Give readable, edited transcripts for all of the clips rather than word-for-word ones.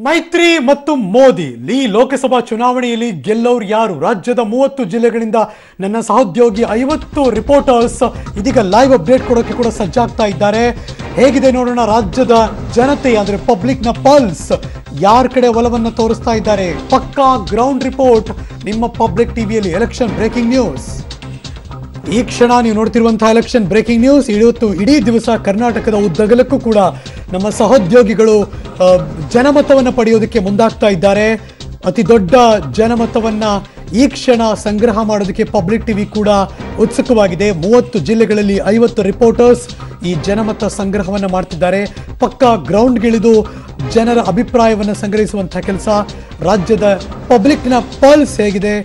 ಮೈತ್ರಿ ಮತ್ತು ಮೋದಿ ಈ ಲೋಕಸಭಾ ಚುನಾವಣೆಯಲ್ಲಿ ಗೆಲ್ಲೋರು ಯಾರು? ರಾಜ್ಯದ 30 ಜಿಲ್ಲೆಗಳಿಂದ ನನ್ನ ಸಹೋದ್ಯೋಗಿ 50 ರಿಪೋರ್ಟರ್ಸ್ ಇದೀಗ ಲೈವ್ ಅಪ್ಡೇಟ್ ಕೊಡೋಕೆ ಕೂಡ ಸಜ್ಜಾಗ್ತಾ ಇದ್ದಾರೆ. ಹೇಗಿದೆ ನೋಡೋಣ ರಾಜ್ಯದ ಜನತೆ, ಅಂದ್ರೆ ಪಬ್ಲಿಕ್ನ ಪಲ್ಸ್ ಯಾರ ಕಡೆ ಒಲವನ್ನು ತೋರಿಸ್ತಾ ಇದ್ದಾರೆ. ಪಕ್ಕಾ ಗ್ರೌಂಡ್ ರಿಪೋರ್ಟ್ ನಿಮ್ಮ ಪಬ್ಲಿಕ್ ಟಿವಿಯಲ್ಲಿ. Election breaking news. ಈ ಕ್ಷಣ ನೀವು ನೋಡ್ತಿರುವಂತಹ ಎಲೆಕ್ಷನ್ ಬ್ರೇಕಿಂಗ್ ನ್ಯೂಸ್. ಇವತ್ತು ಇಡೀ ದಿವಸ ಕರ್ನಾಟಕದ ಉದ್ದಗಲಕ್ಕೂ ಕೂಡ ನಮ್ಮ ಸಹೋದ್ಯೋಗಿಗಳು ಜನಮತವನ್ನು ಪಡೆಯೋದಕ್ಕೆ ಮುಂದಾಗ್ತಾ ಇದ್ದಾರೆ. ಅತಿ ದೊಡ್ಡ ಜನಮತವನ್ನ ಈ ಕ್ಷಣ ಸಂಗ್ರಹ ಮಾಡೋದಕ್ಕೆ ಪಬ್ಲಿಕ್ ಟಿವಿ ಕೂಡ ಉತ್ಸುಕವಾಗಿದೆ. 30 ಜಿಲ್ಲೆಗಳಲ್ಲಿ 50 ರಿಪೋರ್ಟರ್ಸ್ ಈ ಜನಮತ ಸಂಗ್ರಹವನ್ನು ಮಾಡ್ತಿದ್ದಾರೆ. ಪಕ್ಕಾ ಗ್ರೌಂಡ್ಗಿಳಿದು ಜನರ ಅಭಿಪ್ರಾಯವನ್ನು ಸಂಗ್ರಹಿಸುವಂತಹ ಕೆಲಸ. ರಾಜ್ಯದ ಪಬ್ಲಿಕ್ನ ಪಲ್ಸ್ ಹೇಗಿದೆ,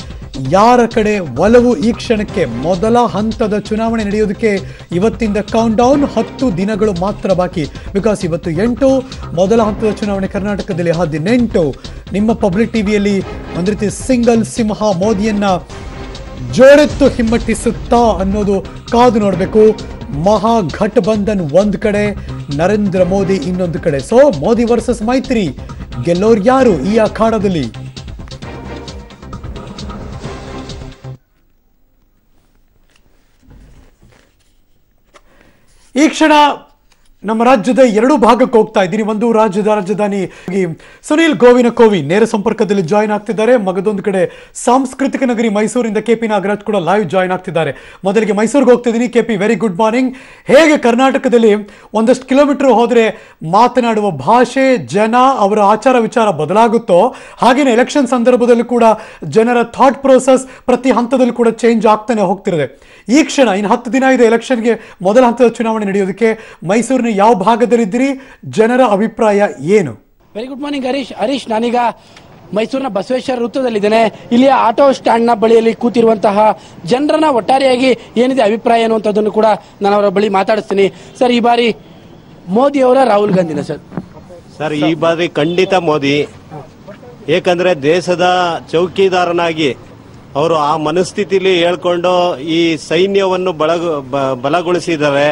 ಯಾರ ಕಡೆ ಒಲವು ಈ ಕ್ಷಣಕ್ಕೆ. ಮೊದಲ ಹಂತದ ಚುನಾವಣೆ ನಡೆಯೋದಕ್ಕೆ ಇವತ್ತಿಂದ ಕೌಂಟ್ ಡೌನ್ 10 ದಿನಗಳು ಮಾತ್ರ ಬಾಕಿ. ಬಿಕಾಸ್ ಇವತ್ತು 8, ಮೊದಲ ಹಂತದ ಚುನಾವಣೆ ಕರ್ನಾಟಕದಲ್ಲಿ 18. ನಿಮ್ಮ ಪಬ್ಲಿಕ್ ಟಿವಿಯಲ್ಲಿ ಒಂದು ರೀತಿ ಸಿಂಗಲ್ ಸಿಂಹ ಮೋದಿಯನ್ನ ಜೋಡೆತ್ತು ಹಿಮ್ಮಟ್ಟಿಸುತ್ತಾ ಅನ್ನೋದು ಕಾದು ನೋಡಬೇಕು. ಮಹಾಘಟಬಂಧನ್ ಒಂದು ಕಡೆ, ನರೇಂದ್ರ ಮೋದಿ ಇನ್ನೊಂದು ಕಡೆ. ಸೊ ಮೋದಿ ವರ್ಸಸ್ ಮೈತ್ರಿ, ಗೆಲ್ಲೋರು ಯಾರು ಈ ಅಖಾಡದಲ್ಲಿ? ಈ ಕ್ಷಣ ನಮ್ಮ ರಾಜ್ಯದ 2 ಭಾಗಕ್ಕೆ ಹೋಗ್ತಾ ಇದ್ದೀನಿ. ಒಂದು ರಾಜ್ಯದ ರಾಜಧಾನಿ ಸುನೀಲ್ ಗೋವಿನ ಕೋವಿ ನೇರ ಸಂಪರ್ಕದಲ್ಲಿ ಜಾಯಿನ್ ಆಗ್ತಿದ್ದಾರೆ. ಮಗದೊಂದು ಕಡೆ ಸಾಂಸ್ಕೃತಿಕ ನಗರಿ ಮೈಸೂರಿಂದ ಕೆಪಿ ನಾಗರಾಜ್ ಕೂಡ ಲೈವ್ ಜಾಯಿನ್ ಆಗ್ತಿದ್ದಾರೆ. ಮೊದಲಿಗೆ ಮೈಸೂರಿಗೆ ಹೋಗ್ತಿದ್ದೀನಿ. ಕೆಪಿ, ವೆರಿ ಗುಡ್ ಮಾರ್ನಿಂಗ್. ಹೇಗೆ ಕರ್ನಾಟಕದಲ್ಲಿ ಒಂದಷ್ಟು ಕಿಲೋಮೀಟರ್ ಹೋದ್ರೆ ಮಾತನಾಡುವ ಭಾಷೆ, ಜನ, ಅವರ ಆಚಾರ ವಿಚಾರ ಬದಲಾಗುತ್ತೋ ಹಾಗೇನೆ ಎಲೆಕ್ಷನ್ ಸಂದರ್ಭದಲ್ಲೂ ಕೂಡ ಜನರ ಥಾಟ್ ಪ್ರೋಸೆಸ್ ಪ್ರತಿ ಹಂತದಲ್ಲೂ ಕೂಡ ಚೇಂಜ್ ಆಗ್ತಾನೆ ಹೋಗ್ತಿರುತ್ತೆ. ಈ ಕ್ಷಣ ಇನ್ನು 10 ದಿನ ಇದೆ ಎಲೆಕ್ಷನ್ಗೆ, ಮೊದಲ ಹಂತದ ಚುನಾವಣೆ ನಡೆಯೋದಕ್ಕೆ. ಮೈಸೂರಿನ ಯಾವ ಭಾಗದಲ್ಲಿದ್ದೀರಿ? ಜನರ ಅಭಿಪ್ರಾಯ ಏನು? Very good morning Harish. ನಾನೀಗ ಮೈಸೂರಿನ ಬಸವೇಶ್ವರ ವೃತ್ತದಲ್ಲಿದ್ದೇನೆ. ಇಲ್ಲಿಯ ಆಟೋ ಸ್ಟ್ಯಾಂಡ್ ನ ಬಳಿಯಲ್ಲಿ ಕೂತಿರುವಂತಹ ಜನರನ್ನ ಒಟ್ಟಾರೆಯಾಗಿ ಏನಿದೆ ಅಭಿಪ್ರಾಯ ಅನ್ನುವಂಥದ್ದನ್ನು ಕೂಡ ನಾನು ಅವರ ಬಳಿ ಮಾತಾಡಿಸ್ತೀನಿ. ಸರ್, ಈ ಬಾರಿ ಮೋದಿ ಅವರ ರಾಹುಲ್ ಗಾಂಧಿನ? ಸರ್, ಈ ಬಾರಿ ಖಂಡಿತ ಮೋದಿ. ಏಕೆಂದ್ರೆ ದೇಶದ ಚೌಕಿದಾರನಾಗಿ ಅವರು ಆ ಮನಸ್ಥಿತಿಲಿ ಹೇಳ್ಕೊಂಡು ಈ ಸೈನ್ಯವನ್ನು ಬಲಗೊಳಿಸಿದ್ದಾರೆ.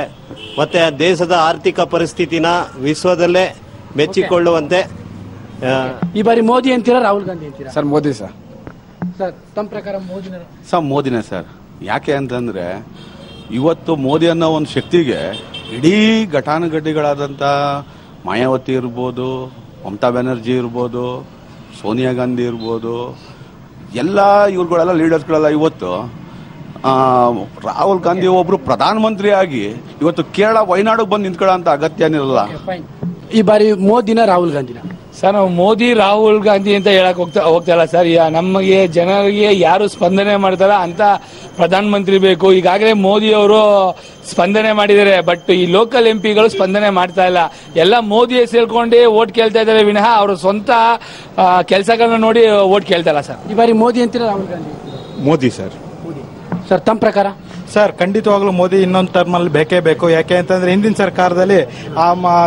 ಮತ್ತೆ ದೇಶದ ಆರ್ಥಿಕ ಪರಿಸ್ಥಿತಿನ ವಿಶ್ವದಲ್ಲೇ ಮೆಚ್ಚಿಕೊಳ್ಳುವಂತೆ. ಈ ಬಾರಿ ಮೋದಿ ಅಂತೀರಾ ರಾಹುಲ್ ಗಾಂಧಿ ಅಂತೀರಾ? Sir, Modi sir. ಸರ್, ತಮ್ಮ ಪ್ರಕಾರ ಮೋದಿನ? Sir, ಮೋದಿನೇ sir. ಯಾಕೆ ಅಂತಂದ್ರೆ ಇವತ್ತು ಮೋದಿ ಅನ್ನೋ ಒಂದು ಶಕ್ತಿಗೆ ಇಡೀ ಘಟಾನುಘಟಿಗಳಾದಂಥ ಮಾಯಾವತಿ ಇರ್ಬೋದು, ಮಮತಾ ಬ್ಯಾನರ್ಜಿ ಇರ್ಬೋದು, ಸೋನಿಯಾ ಗಾಂಧಿ ಇರ್ಬೋದು, ಎಲ್ಲ ಇವ್ರುಗಳೆಲ್ಲ ಲೀಡರ್ಸ್ಗಳೆಲ್ಲ ಇವತ್ತು ರಾಹುಲ್ ಗಾಂಧಿ ಒಬ್ರು ಪ್ರಧಾನಮಂತ್ರಿ ಆಗಿ ಇವತ್ತು ಕೇರಳ ವಯನಾಡಿಗೆ ಬಂದು ನಿಂತ್ಕೊಳ್ಳೋ ಅಂತ ಅಗತ್ಯ ಏನಿರಲ್ಲ. ಈ ಬಾರಿ ಮೋದಿನ ರಾಹುಲ್ ಗಾಂಧಿನ? ಸರ್, ನಾವು ಮೋದಿ ರಾಹುಲ್ ಗಾಂಧಿ ಅಂತ ಹೇಳಕ್ ಹೋಗ್ತಾ ಸರ್. ನಮಗೆ ಜನರಿಗೆ ಯಾರು ಸ್ಪಂದನೆ ಮಾಡ್ತಾರ ಅಂತ ಪ್ರಧಾನಮಂತ್ರಿ ಬೇಕು. ಈಗಾಗಲೇ ಮೋದಿ ಅವರು ಸ್ಪಂದನೆ ಮಾಡಿದ್ದಾರೆ, ಬಟ್ ಈ ಲೋಕಲ್ ಎಂಪಿಗಳು ಸ್ಪಂದನೆ ಮಾಡ್ತಾ ಇಲ್ಲ. ಎಲ್ಲ ಮೋದಿ ಸೇರ್ಕೊಂಡೇ ಓಟ್ ಕೇಳ್ತಾ ಇದ್ದಾರೆ ವಿನಃ ಅವರು ಸ್ವಂತ ಕೆಲಸಗಳನ್ನ ನೋಡಿ ಓಟ್ ಕೇಳ್ತಾ ಇಲ್ಲ ಸರ್. ಈ ಬಾರಿ ಮೋದಿ ಅಂತೀರಾ ರಾಹುಲ್ ಗಾಂಧಿ? ಮೋದಿ ಸರ್. ಸರ್, ತಮ್ಮ ಪ್ರಕಾರ? ಸರ್, ಖಂಡಿತವಾಗ್ಲೂ ಮೋದಿ ಇನ್ನೊಂದು ಟರ್ಮ್ ಅಲ್ಲಿ ಬೇಕೇ ಬೇಕು. ಯಾಕೆ ಅಂತಂದ್ರೆ ಹಿಂದಿನ ಸರ್ಕಾರದಲ್ಲಿ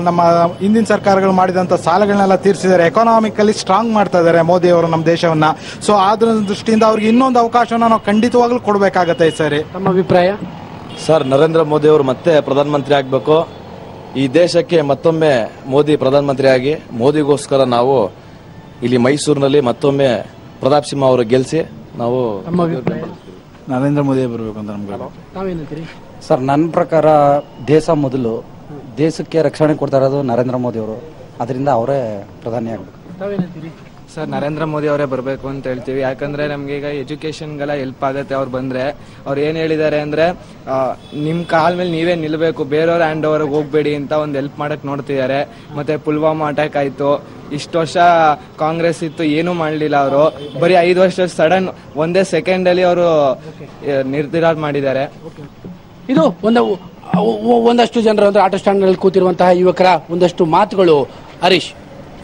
ನಮ್ಮ ಹಿಂದಿನ ಸರ್ಕಾರಗಳು ಮಾಡಿದಂತ ಸಾಲಗಳನ್ನೆಲ್ಲ ತೀರಿಸಿದ್ದಾರೆ. ಎಕಾನಾಮಿಕಲಿ ಸ್ಟ್ರಾಂಗ್ ಮಾಡ್ತಾ ಇದ್ದಾರೆ ಮೋದಿ ಅವರು ನಮ್ಮ ದೇಶವನ್ನ. ಸೊ ಆದ್ರ ದೃಷ್ಟಿಯಿಂದ ಅವ್ರಿಗೆ ಇನ್ನೊಂದು ಅವಕಾಶವನ್ನ ನಾವು ಖಂಡಿತವಾಗ್ಲೂ ಕೊಡಬೇಕಾಗತ್ತೆ ಸರ್. ತಮ್ಮ ಅಭಿಪ್ರಾಯ? ಸರ್, ನರೇಂದ್ರ ಮೋದಿ ಅವರು ಮತ್ತೆ ಪ್ರಧಾನಮಂತ್ರಿ ಆಗಬೇಕು. ಈ ದೇಶಕ್ಕೆ ಮತ್ತೊಮ್ಮೆ ಮೋದಿ ಪ್ರಧಾನಮಂತ್ರಿ ಆಗಿ, ಮೋದಿಗೋಸ್ಕರ ನಾವು ಇಲ್ಲಿ ಮೈಸೂರಿನಲ್ಲಿ ಮತ್ತೊಮ್ಮೆ ಪ್ರತಾಪ್ ಸಿಂಹ ಅವರು ಗೆಲ್ಲಿಸಿ ನಾವು ನರೇಂದ್ರ ಮೋದಿ ಬರಬೇಕು ಅಂತ ನಮ್ಗೆ. ತಾವೇನಂತೀರಿ? ಸರ್, ನನ್ನ ಪ್ರಕಾರ ದೇಶ ಮೊದಲು, ದೇಶಕ್ಕೆ ರಕ್ಷಣೆ ಕೊಡ್ತಾ ಇರೋದು ನರೇಂದ್ರ ಮೋದಿ ಅವರು. ಅದರಿಂದ ಅವರೇ ಪ್ರಧಾನಿ ಆಗಬೇಕು. ತಾವೇನಂತೀರಿ? ಸರ್, ನರೇಂದ್ರ ಮೋದಿ ಅವರೇ ಬರಬೇಕು ಅಂತ ಹೇಳ್ತೀವಿ. ಯಾಕಂದ್ರೆ ನಮ್ಗೆ ಈಗ ಎಜುಕೇಶನ್ಗೆಲ್ಲ ಹೆಲ್ಪ್ ಆಗುತ್ತೆ ಅವ್ರು ಬಂದ್ರೆ. ಅವ್ರು ಏನ್ ಹೇಳಿದ್ದಾರೆ ಅಂದ್ರೆ ನಿಮ್ ಕಾಲ್ ಮೇಲೆ ನೀವೇ ನಿಲ್ಬೇಕು, ಬೇರೆಯವ್ರ ಹ್ಯಾಂಡ್ ಓವರ್ಗೆ ಹೋಗ್ಬೇಡಿ ಅಂತ ಒಂದು ಹೆಲ್ಪ್ ಮಾಡಕ್ ನೋಡ್ತಿದ್ದಾರೆ. ಮತ್ತೆ ಪುಲ್ವಾಮಾ ಅಟ್ಯಾಕ್ ಆಯ್ತು, ಇಷ್ಟು ವರ್ಷ ಕಾಂಗ್ರೆಸ್ ಇತ್ತು, ಏನೂ ಮಾಡಲಿಲ್ಲ ಅವರು. ಬರೀ 5 ವರ್ಷ ಸಡನ್ ಒಂದೇ ಸೆಕೆಂಡ್ ಅಲ್ಲಿ ಅವರು ನಿರ್ಧಾರ ಮಾಡಿದ್ದಾರೆ. ಇದು ಒಂದಷ್ಟು ಜನರು ಅಂದ್ರೆ ಆಟೋ ಸ್ಟ್ಯಾಂಡ್ ನಲ್ಲಿ ಕೂತಿರುವಂತಹ ಯುವಕರ ಒಂದಷ್ಟು ಮಾತುಗಳು. Harish.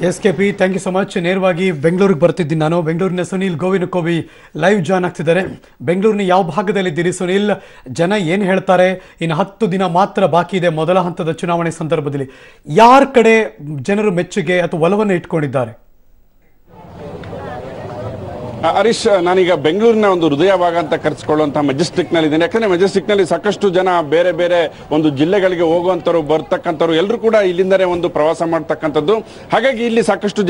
Yes K P, thank you so much. ನೇರವಾಗಿ ಬೆಂಗಳೂರಿಗೆ ಬರ್ತಿದ್ದೀನಿ ನಾನು. ಬೆಂಗಳೂರಿನ ಸುನೀಲ್ ಗೋವಿನ ಕೋವಿ ಲೈವ್ ಜಾಯ್ನ್ ಆಗ್ತಿದ್ದಾರೆ. ಬೆಂಗಳೂರಿನ ಯಾವ ಭಾಗದಲ್ಲಿದ್ದೀರಿ ಸುನೀಲ್? ಜನ ಏನು ಹೇಳ್ತಾರೆ? ಇನ್ನು 10 ದಿನ ಮಾತ್ರ ಬಾಕಿ ಇದೆ ಮೊದಲ ಹಂತದ ಚುನಾವಣೆ ಸಂದರ್ಭದಲ್ಲಿ. ಯಾರ ಕಡೆ ಜನರು ಮೆಚ್ಚುಗೆ ಅಥವಾ ಒಲವನ್ನು ಇಟ್ಕೊಂಡಿದ್ದಾರೆ? ಹರೀಶ್, ನಾನೀಗ ಬೆಂಗಳೂರಿನ ಒಂದು ಹೃದಯ ಭಾಗ ಅಂತ ಕರೆಸಿಕೊಳ್ಳುವಂತಹ ಮೆಜೆಸ್ಟಿಕ್ ನಲ್ಲಿ ಇದ್ದೇನೆ. ಯಾಕಂದ್ರೆ ಮೆಜೆಸ್ಟಿಕ್ ನಲ್ಲಿ ಸಾಕಷ್ಟು ಜನ ಬೇರೆ ಬೇರೆ ಒಂದು ಜಿಲ್ಲೆಗಳಿಗೆ ಹೋಗುವಂತರು ಬರ್ತಕ್ಕಂಥವ್ರು ಎಲ್ಲರೂ ಕೂಡ ಇಲ್ಲಿಂದಲೇ ಒಂದು ಪ್ರವಾಸ ಮಾಡ್ತಕ್ಕಂಥದ್ದು. ಹಾಗಾಗಿ ಇಲ್ಲಿ ಸಾಕಷ್ಟು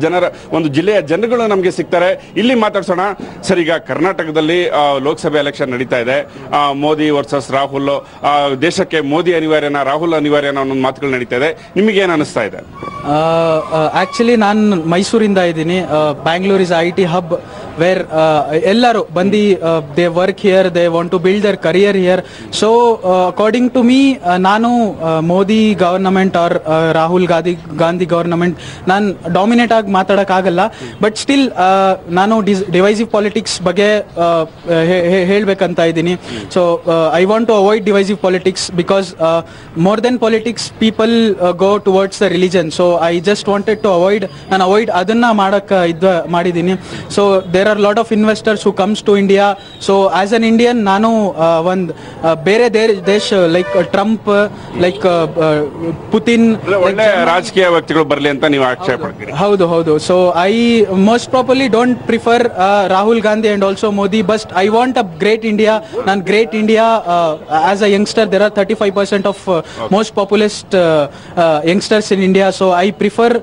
ಜನರ ಒಂದು ಜಿಲ್ಲೆಯ ಜನಗಳು ನಮಗೆ ಸಿಗ್ತಾರೆ. ಇಲ್ಲಿ ಮಾತಾಡ್ಸೋಣ ಸರ್. ಈಗ ಕರ್ನಾಟಕದಲ್ಲಿ ಲೋಕಸಭೆ ಎಲೆಕ್ಷನ್ ನಡೀತಾ ಇದೆ. ಮೋದಿ ವರ್ಸಸ್ ರಾಹುಲ್, ದೇಶಕ್ಕೆ ಮೋದಿ ಅನಿವಾರ್ಯನ ರಾಹುಲ್ ಅನಿವಾರ್ಯನ ಅನ್ನೋ ಮಾತುಗಳು ನಡೀತಾ ಇದೆ. ನಿಮಗೆ ಏನ್ ಅನಿಸ್ತಾ ಇದೆ? ಆಕ್ಚುಲಿ ನಾನು ಮೈಸೂರಿಂದ ಇದ್ದೀನಿ. Bangalore is IT hub where ಎಲ್ಲರೂ ಬಂದು they work here, they want to build their career here. So according to me, ನಾನು Modi government or Rahul Gandhi government ನಾನು ಡಾಮಿನೇಟ್ ಆಗಿ ಮಾತಾಡೋಕ್ಕಾಗಲ್ಲ. ಬಟ್ ಸ್ಟಿಲ್ ನಾನು ಡಿವೈಸಿವ್ ಪಾಲಿಟಿಕ್ಸ್ ಬಗ್ಗೆ ಹೇಳ್ಬೇಕಂತ ಇದ್ದೀನಿ. So I want to avoid divisive politics because more than politics people go towards the religion. So I just wanted to avoid ಅದನ್ನ ಮಾಡಿದ್ದೀನಿ. So there are lot of investors who comes to India. So as an Indian ನಾನು ಒಂದು ಬೇರೆ ದೇಶ like Trump, like Putin, ಒಳ್ಳೆ ರಾಜಕೀಯ ವ್ಯಕ್ತಿಗಳು ಬರಲಿ ಅಂತ ನೀವು ಆಕ್ಷೇಪ ಪಡ್ತೀರಿ? ಹೌದು. So I most properly don't prefer Rahul Gandhi and also Modi. But I want a great India. ನಾನು great India as a youngster. There are 35% of most populist youngsters in India. So I prefer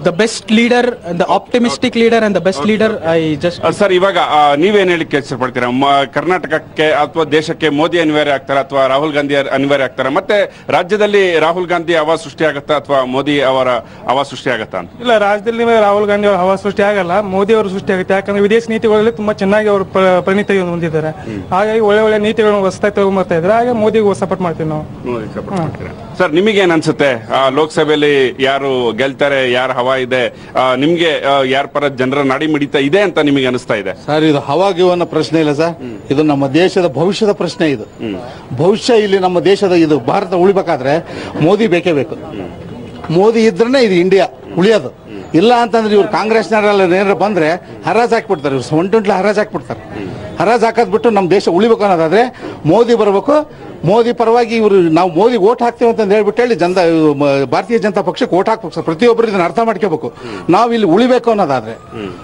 the best leader, the optimistic leader and the best leader. I just sir, ಇವಾಗ ನೀವೇನ್ ಹೇಳಿಕ್ಕೆ ಇಷ್ಟಪಡ್ತೀರಾ? ಕರ್ನಾಟಕಕ್ಕೆ ಅಥವಾ ದೇಶಕ್ಕೆ ಮೋದಿ ಅನಿವಾರ್ಯ ಆಗ್ತಾರ ಅಥವಾ ರಾಹುಲ್ ಗಾಂಧಿ ಅನಿವಾರ್ಯ ಆಗ್ತಾರ? ಮತ್ತೆ ರಾಜ್ಯದಲ್ಲಿ ರಾಹುಲ್ ಗಾಂಧಿ ಹವಾ ಸೃಷ್ಟಿ ಆಗತ್ತಾ ಅಥವಾ ಮೋದಿ ಅವರ ಹವಾ ಸೃಷ್ಟಿ ಆಗತ್ತಾ? ಇಲ್ಲ, ರಾಜ್ಯದಲ್ಲಿ ರಾಹುಲ್ ಗಾಂಧಿ ಅವರ ಹವಾ ಸೃಷ್ಟಿ ಆಗಲ್ಲ, ಮೋದಿ ಅವರು ಸೃಷ್ಟಿ ಆಗುತ್ತೆ. ಯಾಕಂದ್ರೆ ವಿದೇಶಿ ನೀತಿಗಳಲ್ಲಿ ತುಂಬಾ ಚೆನ್ನಾಗಿ ಅವರು ಪರಿಣಿತಿ ಹೊಂದಿದ್ದಾರೆ. ಹಾಗಾಗಿ ಒಳ್ಳೆ ನೀತಿಗಳನ್ನು ಹೊಸದಾಗಿ ತಗೊಂಡ್ಬರ್ತಾ ಇದ್ದಾರೆ. ಹಾಗೆ ಮೋದಿಗೆ ಸಪೋರ್ಟ್ ಮಾಡ್ತೀವಿ ನಾವು. ಸರ್, ನಿಮಗೇನ್ ಅನ್ಸುತ್ತೆ? ಲೋಕಸಭೆಯಲ್ಲಿ ಯಾರು ಗೆಲ್ತಾರೆ, ಯಾರ ಹವಾ ಇದೆ? ನಿಮ್ಗೆ ಯಾರ ಪರ ಜನರ ನಾಡಿ ಮಿಡಿತಾ ಇದೆ ಅಂತ ನಿಮಗೆ ಅನಿಸ್ತಾ ಇದೆ? ಸರ್, ಇದು ಹವಾಗಿವನ್ನ ಪ್ರಶ್ನೆ ಇಲ್ಲ ಸರ್. ಇದು ನಮ್ಮ ದೇಶದ ಭವಿಷ್ಯದ ಪ್ರಶ್ನೆ. ಇದು ಭವಿಷ್ಯ. ಇಲ್ಲಿ ನಮ್ಮ ದೇಶದ ಇದು ಭಾರತ ಉಳಿಬೇಕಾದ್ರೆ ಮೋದಿ ಬೇಕೇ ಬೇಕು. ಮೋದಿ ಇದ್ರೇನೆ ಇದು ಇಂಡಿಯಾ ಉಳಿಯೋದು. ಇಲ್ಲ ಅಂತಂದ್ರೆ ಇವ್ರು ಕಾಂಗ್ರೆಸ್ನವರೆಲ್ಲ ಏನಾರ ಬಂದ್ರೆ ಹರಾಜ್ ಹಾಕ್ಬಿಡ್ತಾರೆ. ಇವ್ರು ಒಂಟುಂಟ್ಲ ಹರಾಜ್ ಹಾಕ್ಬಿಡ್ತಾರೆ. ಹರಾಜ್ ಹಾಕೋದ್ ಬಿಟ್ಟು ನಮ್ಮ ದೇಶ ಉಳಿಬೇಕು ಅನ್ನೋದಾದ್ರೆ ಮೋದಿ ಬರಬೇಕು. ಮೋದಿ ಪರವಾಗಿ ಇವರು ನಾವು ಮೋದಿ ಓಟ್ ಹಾಕ್ತೇವೆ ಅಂತ ಹೇಳಿ ಭಾರತೀಯ ಜನತಾ ಪಕ್ಷಕ್ಕೆ ಓಟ್ ಹಾಕ್ಬೇಕು. ಪ್ರತಿಯೊಬ್ಬರು ಇದನ್ನ ಅರ್ಥ ಮಾಡ್ಕೋಬೇಕು. ನಾವು ಇಲ್ಲಿ ಉಳಿಬೇಕು ಅನ್ನೋದಾದ್ರೆ,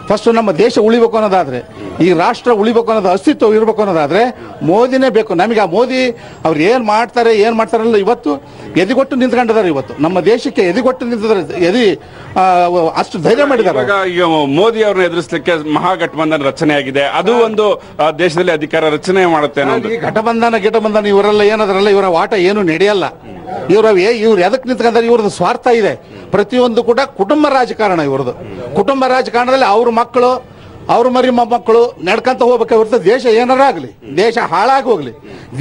ಫಸ್ಟ್ ನಮ್ಮ ದೇಶ ಉಳಿಬೇಕು ಅನ್ನೋದಾದ್ರೆ, ಈ ರಾಷ್ಟ್ರ ಉಳಿಬೇಕು ಅನ್ನೋದು ಅಸ್ತಿತ್ವ ಇರಬೇಕು ಅನ್ನೋದಾದ್ರೆ ಮೋದಿನೇ ಬೇಕು ನಮಗೆ. ಆ ಮೋದಿ ಅವ್ರು ಏನ್ ಮಾಡ್ತಾರಲ್ಲ ಇವತ್ತು ಎದಿಗೊಟ್ಟು ನಿಂತ್ಕೊಂಡಿದ್ದಾರೆ. ಇವತ್ತು ನಮ್ಮ ದೇಶಕ್ಕೆ ಎದಿಗೊಟ್ಟು ನಿಂತಿದ್ದಾರೆ. ಅಷ್ಟು ಧೈರ್ಯ ಮಾಡಿದ್ದಾರೆ. ಈಗ ಮೋದಿ ಅವ್ರನ್ನ ಎದುರಿಸಲಿಕ್ಕೆ ಮಹಾಗಠಬಂಧನ ರಚನೆ ಆಗಿದೆ. ಅದು ಒಂದು ದೇಶದಲ್ಲಿ ಅಧಿಕಾರ ರಚನೆ ಮಾಡುತ್ತೆ. ಘಟಬಂಧನ ಇವರೆಲ್ಲ ಏನದ್ರಲ್ಲ, ಇವರ ಆಟ ಏನು ನಡೆಯಲ್ಲ. ಇವ್ರು ಎದಕ್ ನಿಂತ್ಕೊಂಡ್ರೆ ಇವ್ರದ್ದು ಸ್ವಾರ್ಥ ಇದೆ. ಪ್ರತಿಯೊಂದು ಕೂಡ ಕುಟುಂಬ ರಾಜಕಾರಣ. ಇವ್ರದ್ದು ಕುಟುಂಬ ರಾಜಕಾರಣದಲ್ಲಿ ಅವ್ರ ಮಕ್ಕಳು, ಅವ್ರ ಮರಿ ಮೊಮ್ಮಕ್ಕಳು ನಡ್ಕಂತ ಹೋಗ್ಬೇಕು ಹೊರತು ದೇಶ ಏನಾರ ಆಗಲಿ, ದೇಶ ಹಾಳಾಗಿ ಹೋಗ್ಲಿ,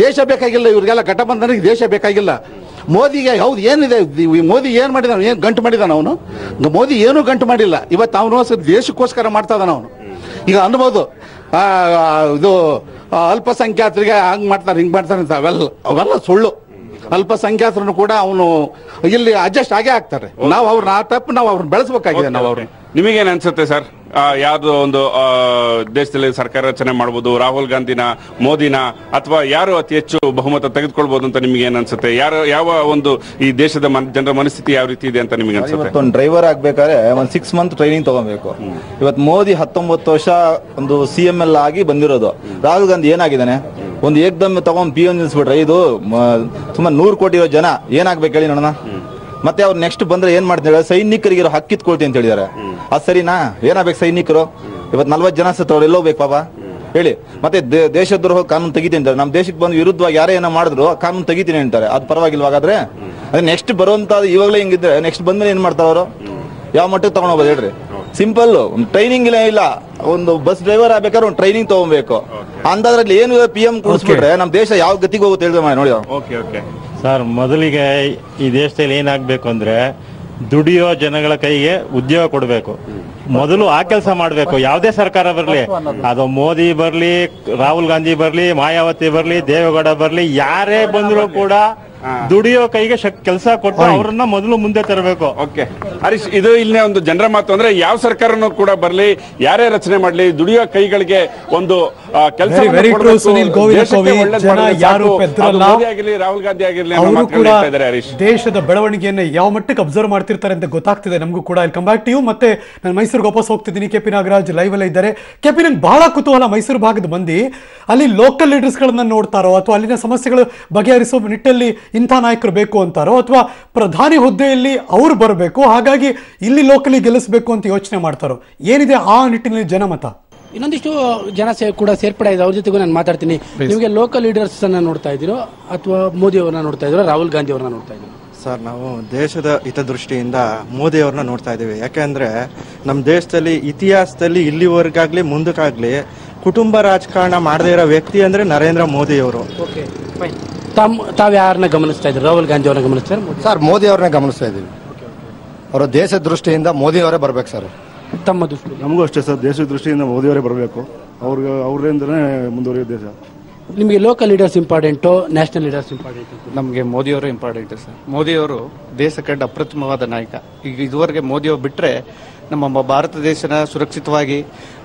ದೇಶ ಬೇಕಾಗಿಲ್ಲ. ಇವ್ರಿಗೆಲ್ಲ ಘಟಬಂಧನಿಗೆ ದೇಶ ಬೇಕಾಗಿಲ್ಲ. ಮೋದಿಗೆ ಹೌದು ಏನಿದೆ, ಮೋದಿ ಏನ್ ಮಾಡಿದಾನ? ಏನ್ ಗಂಟು ಮಾಡಿದಾನ ಅವನು? ಮೋದಿ ಏನೂ ಗಂಟು ಮಾಡಿಲ್ಲ. ಇವತ್ತು ಅವನು ದೇಶಕ್ಕೋಸ್ಕರ ಮಾಡ್ತಾ ಇದಾನ ಅವನು. ಈಗ ಅನ್ಬೋದು ಇದು ಅಲ್ಪಸಂಖ್ಯಾತರಿಗೆ ಹಂಗ್ ಮಾಡ್ತಾರೆ ಹಿಂಗ್ ಮಾಡ್ತಾರೆ ಅಂತ. ಅವೆಲ್ಲ ಸುಳ್ಳು. ಅಲ್ಪಸಂಖ್ಯಾತರನ್ನು ಕೂಡ ಅವನು ಇಲ್ಲಿ ಅಡ್ಜಸ್ಟ್ ಆಗೇ ಆಗ್ತಾರೆ. ನಾವು ಅವ್ರನ್ನ ನಾವು ಅವ್ರನ್ನ ಬೆಳೆಸಬೇಕಾಗಿದೆ. ನಾವು ಅವ್ರನ್ನ. ನಿಮಗೇನ್ ಅನ್ಸುತ್ತೆ ಸರ್? ಯಾವ್ದೋ ಒಂದು ದೇಶದಲ್ಲಿ ಸರ್ಕಾರ ರಚನೆ ಮಾಡಬಹುದು, ರಾಹುಲ್ ಗಾಂಧಿನ, ಮೋದಿನ, ಅಥವಾ ಯಾರು ಅತಿ ಹೆಚ್ಚು ಬಹುಮತ ತೆಗೆದುಕೊಳ್ಬಹುದು ಅಂತ ನಿಮ್ಗೆ ಏನ್ ಅನ್ಸುತ್ತೆ? ಯಾವ ಒಂದು ಈ ದೇಶದ ಜನರ ಮನಸ್ಥಿತಿ ಯಾವ ರೀತಿ ಇದೆ ಅಂತ ನಿಮ್ಗೆ ಅನ್ಸುತ್ತೆ? ಒಂದು ಡ್ರೈವರ್ ಆಗ್ಬೇಕಾದ್ರೆ ಒಂದು 6 month ಟ್ರೈನಿಂಗ್ ತಗೋಬೇಕು. ಇವತ್ತು ಮೋದಿ 19 ವರ್ಷ ಒಂದು CML ಆಗಿ ಬಂದಿರೋದು. ರಾಹುಲ್ ಗಾಂಧಿ ಏನಾಗಿದ್ದಾನೆ? ಒಂದು ಏಕ್ದಮ್ ತಗೊಂಡ್ PM ನಿಲ್ಸ್ಬಿಟ್ರೆ ಇದು ಸುಮಾರು 100 ಕೋಟಿ ಜನ ಏನಾಗ್ಬೇಕು ಹೇಳಿ ನೋಡೋಣ. ಮತ್ತೆ ಅವ್ರು ನೆಕ್ಸ್ಟ್ ಬಂದ್ರೆ ಏನ್ ಮಾಡ್ತಾರೆ? ಸೈನಿಕರಿಗೆ ಹಕ್ಕಿತ್ಕೊಳ್ತೀನಿ ಅಂತ ಹೇಳಿದಾರೆ. ಅದ್ ಸರಿನಾ? ಏನಾಗ್ಬೇಕು ಸೈನಿಕರು? ಇವತ್ತು 40 ಜನ ಸತ್ತವ್ರು ಎಲ್ಲೋಗ್ಬೇಕು ಪಾಪ ಹೇಳಿ. ಮತ್ತೆ ದೇಶದ್ರೋಹ ಕಾನೂನು ತೆಗಿತೀನಿ ಅಂತಾರೆ. ನಮ್ಮ ದೇಶಕ್ಕೆ ಬಂದು ವಿರುದ್ಧವಾಗಿ ಯಾರೇ ಏನೋ ಮಾಡಿದ್ರು ಕಾನೂನು ತೆಗಿತೀನಿ ಅಂತಾರೆ. ಅದು ಪರವಾಗಿಲ್ವಾಗಾದ್ರೆ? ಅದೇ ನೆಕ್ಸ್ಟ್ ಬರುವಂತ ಇವಾಗಲೇ ಹಿಂಗಿದ್ರೆ ನೆಕ್ಸ್ಟ್ ಬಂದ್ಮೇಲೆ ಏನ್ ಮಾಡ್ತಾರ ಅವರು? ಯಾವ ಮಟ್ಟಕ್ಕೆ ತಗೊಂಡ್ ಹೋಗೋದು ಹೇಳ್ರಿ? ಸಿಂಪಲ್, ಒಂದು ಟ್ರೈನಿಂಗ್ ಇಲ್ಲ. ಒಂದು ಬಸ್ ಡ್ರೈವರ್ ಆಗ್ಬೇಕಾದ್ರೆ ಒಂದು ಟ್ರೈನಿಂಗ್ ತಗೋಬೇಕು. ಅಂದಾದ್ರಲ್ಲಿ ಏನು PM ಕೂಡಿಸ್ಬಿಟ್ರೆ ನಮ್ಮ ದೇಶ ಯಾವ ಗತಿಗೆ ಹೋಗುತ್ತೆ ಹೇಳಿದ್ರೆ ನೋಡಿ. ಸರ್, ಮೊದಲಿಗೆ ಈ ದೇಶದಲ್ಲಿ ಏನಾಗಬೇಕು ಅಂದ್ರೆ ದುಡಿಯೋ ಜನಗಳ ಕೈಗೆ ಉದ್ಯೋಗ ಕೊಡಬೇಕು. ಮೊದಲು ಆ ಕೆಲಸ ಮಾಡಬೇಕು. ಯಾವುದೇ ಸರ್ಕಾರ ಬರಲಿ, ಅದು ಮೋದಿ ಬರಲಿ, ರಾಹುಲ್ ಗಾಂಧಿ ಬರಲಿ, ಮಾಯಾವತಿ ಬರಲಿ, ದೇವೇಗೌಡ ಬರಲಿ, ಯಾರೇ ಬಂದರೂ ಕೂಡ ದುಡಿಯೋ ಕೈಗೆ ಕೆಲಸ ಕೊಟ್ಟು ಅವರನ್ನ ಮೊದಲು ಮುಂದೆ ತರಬೇಕು. ಓಕೆ ಹರೀಶ್, ಇದು ಇಲ್ಲೇ ಒಂದು ಜನರ ಮಾತು. ಅಂದ್ರೆ ಯಾವ ಸರ್ಕಾರನೂ ಕೂಡ ಬರ್ಲಿ, ಯಾರೇ ರಚನೆ ಮಾಡ್ಲಿ, ದುಡಿಯೋ ಕೈಗಳಿಗೆ ಒಂದು ಕೆಲಸ ರಾಹುಲ್ ಗಾಂಧಿ ಆಗಿರ್ಲಿ ಹರೀಶ್. ದೇಶದ ಬೆಳವಣಿಗೆಯನ್ನು ಯಾವ ಮಟ್ಟಕ್ಕೆ ಅಬ್ಸರ್ವ್ ಮಾಡ್ತಿರ್ತಾರೆ ಅಂತ ಗೊತ್ತಾಗ್ತಿದೆ ನಮಗೂ ಕೂಡ. Come back to you. ಮತ್ತೆ ನಾನು ಮೈಸೂರಿಗೆ ವಾಪಸ್ ಹೋಗ್ತಿದ್ದೀನಿ. ಕೆಪಿ ನಾಗರಾಜ್ ಲೈವ್ ಅಲ್ಲೇ ಇದ್ದಾರೆ. ಕೆಪಿ, ನಂಗೆ ಬಹಳ ಕುತೂಹಲ, ಮೈಸೂರು ಭಾಗದ ಮಂದಿ ಅಲ್ಲಿ ಲೋಕಲ್ ಲೀಡರ್ಸ್ ಗಳನ್ನ ನೋಡ್ತಾರೋ ಅಥವಾ ಅಲ್ಲಿನ ಸಮಸ್ಯೆಗಳು ಬಗೆಹರಿಸೋ ನಿಟ್ಟಲ್ಲಿ ಇಂಥ ನಾಯಕರು ಬೇಕು ಅಂತಾರೋ ಅಥವಾ ಪ್ರಧಾನಿ ಹುದ್ದೆಯಲ್ಲಿ ಅವರು ಬರಬೇಕು ಹಾಗಾಗಿ ಇಲ್ಲಿ ಲೋಕಲಿ ಗೆಲ್ಲಿಸಬೇಕು ಅಂತ ಯೋಚನೆ ಮಾಡ್ತಾರೋ, ಏನಿದೆ ಆ ನಿಟ್ಟಿನಲ್ಲಿ ಜನಮತ? ಇನ್ನೊಂದಿಷ್ಟು ಜನ ಕೂಡ ಸೇರ್ಪಡೆ ಇದೆ, ಅವ್ರ ಜೊತೆಗೂ ನಾನು ಮಾತಾಡ್ತೀನಿ. ನಿಮಗೆ ಲೋಕಲ್ ಲೀಡರ್ಸ್ ಅನ್ನ ನೋಡ್ತಾ ಇದ್ದೀರೋ ಅಥವಾ ಮೋದಿ ಅವ್ರನ್ನ ನೋಡ್ತಾ ಇದ್ದೀರೋ, ರಾಹುಲ್ ಗಾಂಧಿ ಅವ್ರನ್ನ ನೋಡ್ತಾ ಇದ್ದೀರೋ? ಸರ್, ನಾವು ದೇಶದ ಹಿತದೃಷ್ಟಿಯಿಂದ ಮೋದಿ ಅವ್ರನ್ನ ನೋಡ್ತಾ ಇದ್ದೀವಿ. ಯಾಕೆಂದ್ರೆ ನಮ್ಮ ದೇಶದಲ್ಲಿ ಇತಿಹಾಸದಲ್ಲಿ ಇಲ್ಲಿವರೆಗಾಗ್ಲಿ ಮುಂದಕ್ಕಾಗ್ಲಿ ಕುಟುಂಬ ರಾಜಕಾರಣ ಮಾಡದೇ ಇರೋ ವ್ಯಕ್ತಿ ಅಂದ್ರೆ ನರೇಂದ್ರ ಮೋದಿ ಅವರು. ತಾವ್ ಯಾರನ್ನ ಗಮನಿಸ್ತಾ ಇದ್ದೀರಿ? ರಾಹುಲ್ ಗಾಂಧಿ ಅವ್ರನ್ನ ಗಮನಿಸ್ತಾ ಇದ್ದೀರಾ? ಸರ್, ಮೋದಿ ಅವ್ರನ್ನ ಗಮನಿಸ್ತಾ ಇದ್ದೀವಿ. ಅವರ ದೇಶದ ದೃಷ್ಟಿಯಿಂದ ಮೋದಿ ಅವರೇ ಬರ್ಬೇಕು ಸರ್. ತಮ್ಮ ದೃಷ್ಟಿ? ನಮಗೂ ಅಷ್ಟೇ ಸರ್, ದೇಶದ ದೃಷ್ಟಿಯಿಂದ ಮೋದಿಯವರೇ ಬರಬೇಕು. ಅವರಿಂದನೇ ಮುಂದುವರಿಯೋ ದೇಶ. ನಿಮಗೆ local leaders important, national leaders important? ನಮಗೆ ಮೋದಿಯವರು ಇಂಪಾರ್ಟೆಂಟ್ ಸರ್. ಮೋದಿಯವರು ದೇಶ ಕಂಡ ಅಪ್ರತಿಮವಾದ ನಾಯಕ. ಈಗ ಇದುವರೆಗೆ ಮೋದಿಯವರು ಬಿಟ್ಟರೆ ನಮ್ಮ ಭಾರತ ದೇಶನ ಸುರಕ್ಷಿತವಾಗಿ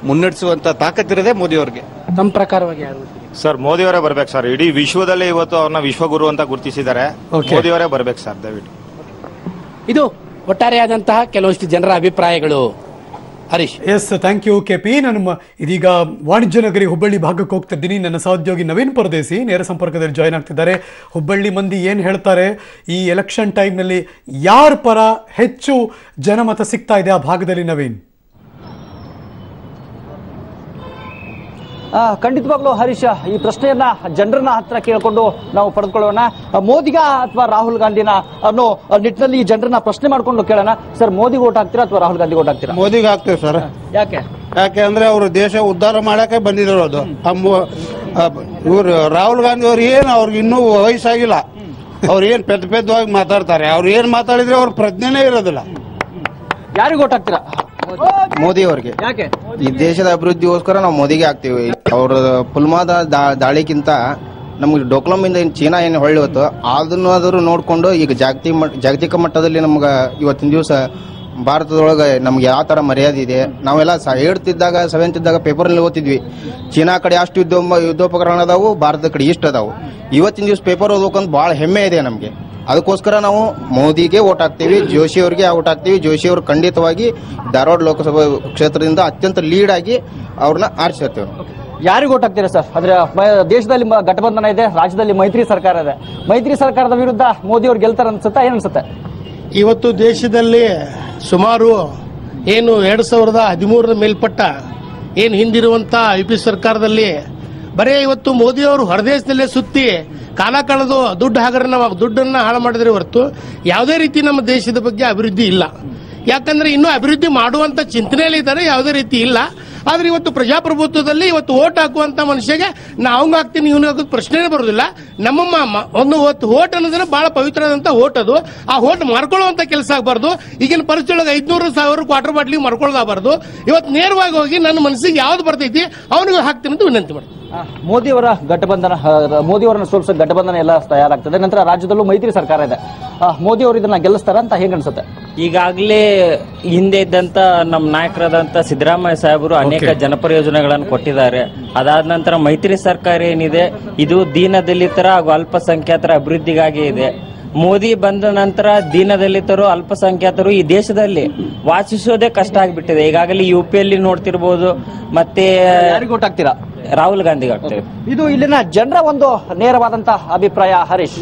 ಮುನ್ನಡೆಸುವಂತ ತಾಕತ್ತಿರೋದೇ ಮೋದಿಯವ್ರಿಗೆ. ನಮ್ಮ ಪ್ರಕಾರವಾಗಿ ಯಾರು ಸರ್? ಮೋದಿಯವರೇ ಬರ್ಬೇಕು ಸರ್. ಇಡೀ ವಿಶ್ವದಲ್ಲೇ ಇವತ್ತು ಅವ್ರನ್ನ ವಿಶ್ವಗುರು ಅಂತ ಗುರುತಿಸಿದ್ದಾರೆ. ಮೋದಿಯವರೇ ಬರ್ಬೇಕು ಸರ್, ದಯವಿಟ್ಟು. ಇದು ಒಟ್ಟಾರೆಯಾದಂತಹ ಕೆಲವಷ್ಟು ಜನರ ಅಭಿಪ್ರಾಯಗಳು. Harish? Yes, thank you KP. ನಾನು ಇದೀಗ ವಾಣಿಜ್ಯ ನಗರಿ ಹುಬ್ಬಳ್ಳಿ ಭಾಗಕ್ಕೆ ಹೋಗ್ತಿದ್ದೀನಿ. ನನ್ನ ಸಹೋದ್ಯೋಗಿ ನವೀನ್ ಪರದೇಸಿ ನೇರ ಸಂಪರ್ಕದಲ್ಲಿ ಜಾಯ್ನ್ ಆಗ್ತಿದ್ದಾರೆ. ಹುಬ್ಬಳ್ಳಿ ಮಂದಿ ಏನು ಹೇಳ್ತಾರೆ, ಈ ಎಲೆಕ್ಷನ್ ಟೈಮ್ನಲ್ಲಿ ಯಾರ ಪರ ಹೆಚ್ಚು ಜನಮತ ಸಿಗ್ತಾ ಇದೆ ಆ ಭಾಗದಲ್ಲಿ? ನವೀನ್? ಖಂಡಿತವಾಗ್ಲೂ ಹರೀಶ್, ಈ ಪ್ರಶ್ನೆಯನ್ನ ಜನರನ್ನ ಹತ್ರ ಕೇಳ್ಕೊಂಡು ನಾವು ಪಡೆದುಕೊಳ್ಳೋಣ. ಮೋದಿಗ ಅಥವಾ ರಾಹುಲ್ ಗಾಂಧಿನ ಅನ್ನೋ ನಿಟ್ಟಿನಲ್ಲಿ ಜನರನ್ನ ಪ್ರಶ್ನೆ ಮಾಡ್ಕೊಂಡು ಕೇಳೋಣ. ಸರ್, ಮೋದಿಗೆ ಓಟ್ ಹಾಕ್ತೀರಾ ಅಥವಾ ರಾಹುಲ್ ಗಾಂಧಿಗೆ ಓಟ್ ಹಾಕ್ತೀರಾ? ಮೋದಿಗೆ ಹಾಕ್ತೇವೆ ಸರ್. ಯಾಕೆ ಅಂದ್ರೆ ಅವರು ದೇಶ ಉದ್ಧಾರ ಮಾಡಕ್ಕೆ ಬಂದಿರೋದು. ಇವರು ರಾಹುಲ್ ಗಾಂಧಿ ಅವ್ರು ಏನು, ಅವ್ರಿಗೆ ಇನ್ನೂ ವಯಸ್ಸಾಗಿಲ್ಲ. ಅವ್ರು ಏನ್ ಪೆದ್ದವಾಗಿ ಮಾತಾಡ್ತಾರೆ. ಅವ್ರು ಏನ್ ಮಾತಾಡಿದ್ರೆ ಅವ್ರ ಪ್ರಜ್ಞೆನೇ ಇರೋದಿಲ್ಲ. ಯಾರಿಗೆ ಓಟ್ ಹಾಕ್ತೀರಾ? ಮೋದಿ ಅವ್ರಿಗೆ. ಯಾಕೆ? ಈ ದೇಶದ ಅಭಿವೃದ್ಧಿಗೋಸ್ಕರ ನಾವು ಮೋದಿಗೆ ಹಾಕ್ತೀವಿ. ಅವ್ರ ಪುಲ್ವಾಮಾ ದಾಳಿಗಿಂತ ನಮ್ಗೆ ಡೋಕ್ಲಾಮಿಂದ ಚೀನಾ ಏನು ಹೊಳ್ಳಿ ಹೊತ್ತು ಅದನ್ನಾದರೂ ನೋಡ್ಕೊಂಡು ಈಗ ಜಾಗತಿಕ ಮಟ್ಟದಲ್ಲಿ ನಮ್ಗೆ ಇವತ್ತಿನ ದಿವಸ ಭಾರತದೊಳಗೆ ನಮ್ಗೆ ಯಾವ ತರ ಮರ್ಯಾದೆ ಇದೆ. ನಾವೆಲ್ಲ 8th ಇದ್ದಾಗ 7th ಇದ್ದಾಗ ಪೇಪರ್ನಲ್ಲಿ ಓದ್ತಿದ್ವಿ, ಚೀನಾ ಕಡೆ ಅಷ್ಟು ಯುದ್ಧೋಪಕರಣ ಅದಾವು, ಭಾರತದ ಕಡೆ ಇಷ್ಟು ಅದಾವು. ಇವತ್ತಿನ ದಿವಸ ಪೇಪರ್ ಓದ್ಬೇಕಂತ ಬಹಳ ಹೆಮ್ಮೆ ಇದೆ ನಮ್ಗೆ. ಅದಕ್ಕೋಸ್ಕರ ನಾವು ಮೋದಿಗೆ ಓಟ್ ಹಾಕ್ತೀವಿ, ಜೋಶಿ ಅವರಿಗೆ ಓಟ್ ಹಾಕ್ತೀವಿ. ಜೋಶಿ ಅವರು ಖಂಡಿತವಾಗಿ ಧಾರವಾಡ ಲೋಕಸಭಾ ಕ್ಷೇತ್ರದಿಂದ ಅತ್ಯಂತ ಲೀಡ್ ಆಗಿ ಅವ್ರನ್ನ ಆರಿಸಿರ್ತೇವೆ. ಯಾರಿಗೆ ಓಟ್ ಹಾಕ್ತೀರಾ ಸರ್? ಅಂದ್ರೆ ದೇಶದಲ್ಲಿ ಗಠಬಂಧನ ಇದೆ, ರಾಜ್ಯದಲ್ಲಿ ಮೈತ್ರಿ ಸರ್ಕಾರ ಇದೆ. ಮೈತ್ರಿ ಸರ್ಕಾರದ ವಿರುದ್ಧ ಮೋದಿ ಅವ್ರು ಗೆಲ್ತಾರ ಅನ್ಸುತ್ತಾ? ಏನ್ ಅನ್ಸುತ್ತೆ? ಇವತ್ತು ದೇಶದಲ್ಲಿ ಸುಮಾರು ಏನು 2013 ಮೇಲ್ಪಟ್ಟ ಏನು ಹಿಂದಿರುವಂತ ಯುಪಿ ಸರ್ಕಾರದಲ್ಲಿ ಬರೇ ಇವತ್ತು ಮೋದಿ ಅವರು ಹೊರದೇಶದಲ್ಲೇ ಸುತ್ತಿ ಕಾಲ ಕಳೆದು ದುಡ್ಡನ್ನ ಹಾಳು ಮಾಡಿದ್ರೆ ಹೊರತು ಯಾವುದೇ ರೀತಿ ನಮ್ಮ ದೇಶದ ಬಗ್ಗೆ ಅಭಿವೃದ್ಧಿ ಇಲ್ಲ. ಯಾಕಂದ್ರೆ ಇನ್ನೂ ಅಭಿವೃದ್ಧಿ ಮಾಡುವಂತ ಚಿಂತನೆಯಲ್ಲಿ ಇದ್ದಾರೆ, ಯಾವುದೇ ರೀತಿ ಇಲ್ಲ. ಆದ್ರೆ ಇವತ್ತು ಪ್ರಜಾಪ್ರಭುತ್ವದಲ್ಲಿ ಇವತ್ತು ಓಟ್ ಹಾಕುವಂತ ಮನುಷ್ಯಗೆ ನಾವು ಹಾಕ್ತೀನಿ ಇವನು ಹಾಕೋದು ಪ್ರಶ್ನೆನೇ ಬರೋದಿಲ್ಲ. ನಮ್ಮ ಒಂದು ಓಟ್ ಅನ್ನೋದ್ರೆ ಬಹಳ ಪವಿತ್ರವಾದಂತ ಓಟ್. ಅದು ಆ ಓಟ್ ಮಾರ್ಕೊಳ್ಳುವಂತ ಕೆಲಸ ಆಗಬಾರ್ದು. ಈಗಿನ ಪರಿಸ್ಥಿತಿ 500,000 ಕ್ವಾರ್ಟರ್ ಬಾಟ್ಲಿಗೆ ಮಾರ್ಕೊಳ್ಳೋದಾಗಬಾರ್ದು. ಇವತ್ತು ನೇರವಾಗಿ ಹೋಗಿ ನನ್ನ ಮನಸ್ಸಿಗೆ ಯಾವ್ದು ಬರ್ತೈತಿ ಅವನಿಗೆ ಹಾಕ್ತೀನಿ ಅಂತ ವಿನಂತಿ ಮಾಡಿ. ಮೋದಿಯವರ ಗಠಬಂಧನ, ಮೋದಿಯವರನ್ನ ಸೋಲಿಸೋ ಗಠಬಂಧನ ಎಲ್ಲ ತಯಾರಾಗ್ತದೆ. ನಂತರ ರಾಜ್ಯದಲ್ಲೂ ಮೈತ್ರಿ ಸರ್ಕಾರ ಇದೆ. ಮೋದಿ ಅವರು ಇದನ್ನ ಗೆಲ್ಲಿಸ್ತಾರ ಅಂತ ಹೇಗೆ ಅನ್ಸುತ್ತೆ? ಈಗಾಗಲೇ ಹಿಂದೆ ಇದ್ದಂತ ನಮ್ಮ ನಾಯಕರಾದಂತ ಸಿದ್ದರಾಮಯ್ಯ ಸಾಹೇಬರು ಅನೇಕ ಜನಪರ ಕೊಟ್ಟಿದ್ದಾರೆ. ಅದಾದ ನಂತರ ಮೈತ್ರಿ ಸರ್ಕಾರ ಏನಿದೆ ಇದು ದೀನದಲಿತರ ಹಾಗೂ ಅಲ್ಪಸಂಖ್ಯಾತರ ಅಭಿವೃದ್ಧಿಗಾಗಿ ಇದೆ. ಮೋದಿ ಬಂದ ನಂತರ ದೀನದಲಿತರು ಅಲ್ಪಸಂಖ್ಯಾತರು ಈ ದೇಶದಲ್ಲಿ ವಾಸಿಸೋದೇ ಕಷ್ಟ ಆಗಿಬಿಟ್ಟಿದೆ. ಈಗಾಗಲೇ ಯುಪಿಯಲ್ಲಿ ನೋಡ್ತಿರ್ಬೋದು. ಮತ್ತೆ ರಾಹುಲ್ ಗಾಂಧಿಗೆ ಆಗ್ತೇವೆ. ಇದು ಇಲ್ಲಿನ ಜನರ ಒಂದು ನೇರವಾದಂತಹ ಅಭಿಪ್ರಾಯ. Harish,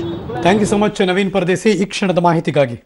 thank you so much Naveen Paradesi ಈ ಕ್ಷಣದ ಮಾಹಿತಿಗಾಗಿ.